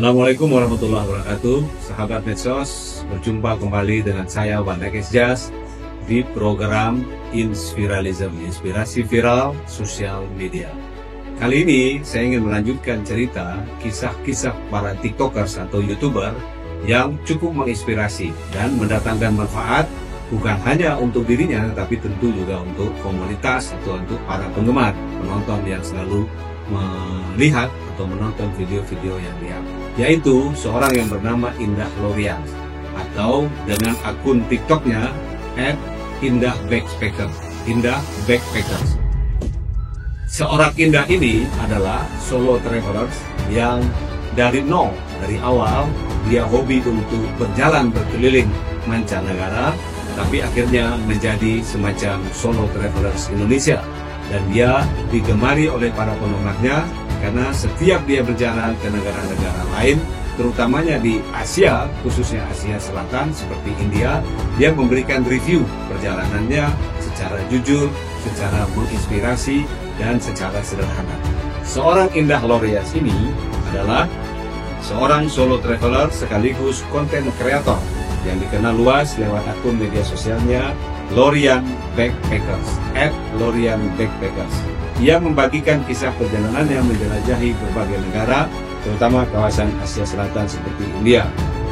Assalamualaikum warahmatullahi wabarakatuh. Sahabat Medsos, berjumpa kembali dengan saya Wandakes Jas di program Inspiralism, Inspirasi Viral Sosial Media. Kali ini saya ingin melanjutkan cerita kisah-kisah para TikTokers atau YouTuber yang cukup menginspirasi dan mendatangkan manfaat bukan hanya untuk dirinya, tapi tentu juga untuk komunitas atau untuk para penggemar, penonton yang selalu melihat atau menonton video-video yang dia, yaitu seorang yang bernama Indah Lorian atau dengan akun TikToknya @indahbackpackers. Indah Backpackers. Seorang Indah ini adalah solo travelers yang dari nol, dari awal dia hobi untuk berjalan berkeliling mancanegara, tapi akhirnya menjadi semacam solo travelers Indonesia. Dan dia digemari oleh para penggemarnya karena setiap dia berjalan ke negara-negara lain, terutamanya di Asia, khususnya Asia Selatan seperti India, dia memberikan review perjalanannya secara jujur, secara menginspirasi, dan secara sederhana. Seorang Indah Lorian ini adalah seorang solo traveler sekaligus konten kreator yang dikenal luas lewat akun media sosialnya Lorian Backpackers, @LorianBackpackers. Ia membagikan kisah perjalanannya menjelajahi berbagai negara, terutama kawasan Asia Selatan seperti India.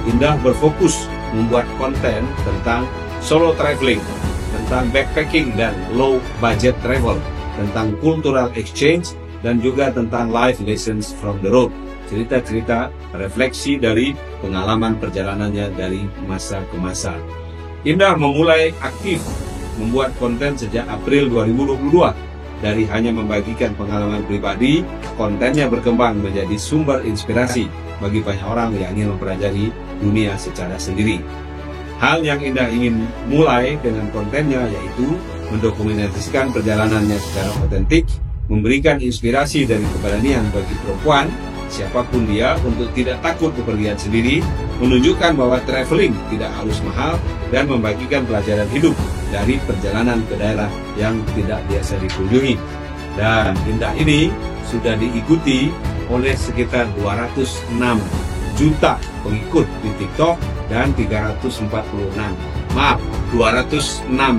Indah berfokus membuat konten tentang solo traveling, tentang backpacking dan low budget travel, tentang cultural exchange, dan juga tentang life lessons from the road. Cerita-cerita refleksi dari pengalaman perjalanannya dari masa ke masa. Indah memulai aktif membuat konten sejak April 2022. Dari hanya membagikan pengalaman pribadi, kontennya berkembang menjadi sumber inspirasi bagi banyak orang yang ingin mempelajari dunia secara sendiri. Hal yang Indah ingin mulai dengan kontennya yaitu mendokumentasikan perjalanannya secara otentik, memberikan inspirasi dari keberanian bagi perempuan, siapapun dia, untuk tidak takut bepergian sendiri, menunjukkan bahwa traveling tidak harus mahal, dan membagikan pelajaran hidup dari perjalanan ke daerah yang tidak biasa dikunjungi. Dan Indah ini sudah diikuti oleh sekitar 206 juta pengikut di TikTok dan 206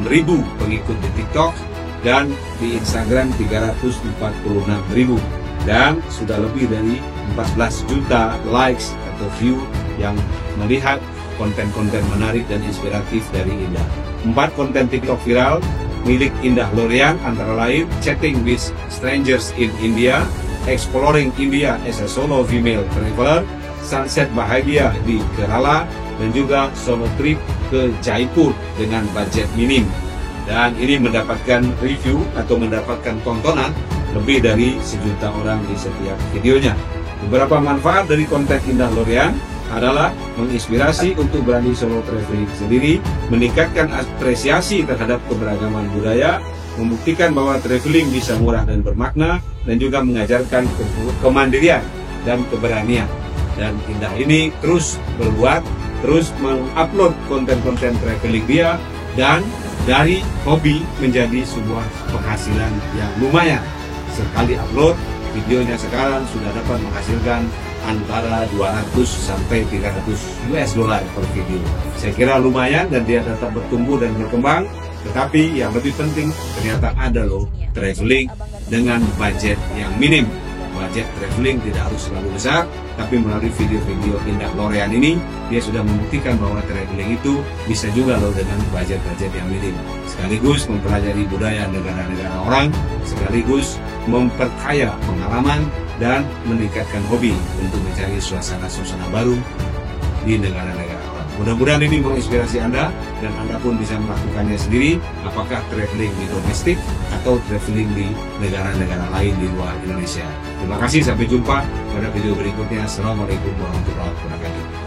ribu pengikut di TikTok, dan di Instagram 346 ribu, dan sudah lebih dari 14 juta likes atau view yang melihat konten-konten menarik dan inspiratif dari Indah. 4 konten TikTok viral milik Indah Lorian antara lain Chatting with Strangers in India, Exploring India as a Solo Female Traveler, Sunset Bahagia di Kerala, dan juga solo trip ke Jaipur dengan budget minim. Dan ini mendapatkan review atau mendapatkan tontonan lebih dari 1 juta orang di setiap videonya. Beberapa manfaat dari konten Indah Lorian adalah menginspirasi untuk berani solo traveling sendiri, meningkatkan apresiasi terhadap keberagaman budaya, membuktikan bahwa traveling bisa murah dan bermakna, dan juga mengajarkan kemandirian dan keberanian. Dan Indah ini terus berbuat, terus mengupload konten-konten traveling dia, dan dari hobi menjadi sebuah penghasilan yang lumayan. Sekali upload, videonya sekarang sudah dapat menghasilkan antara 200 sampai 300 US dollar per video. Saya kira lumayan dan dia tetap bertumbuh dan berkembang. Tetapi yang lebih penting ternyata ada loh traveling dengan budget yang minim. Budget traveling tidak harus selalu besar, tapi melalui video-video Indah Lorian ini dia sudah membuktikan bahwa traveling itu bisa juga loh dengan budget-budget yang minim. Sekaligus mempelajari budaya negara-negara orang, sekaligus memperkaya pengalaman dan meningkatkan hobi untuk mencari suasana-suasana baru di negara-negara orang. Mudah-mudahan ini menginspirasi Anda dan Anda pun bisa melakukannya sendiri, apakah traveling di domestik atau traveling di negara-negara lain di luar Indonesia. Terima kasih, sampai jumpa pada video berikutnya. Assalamualaikum warahmatullahi wabarakatuh.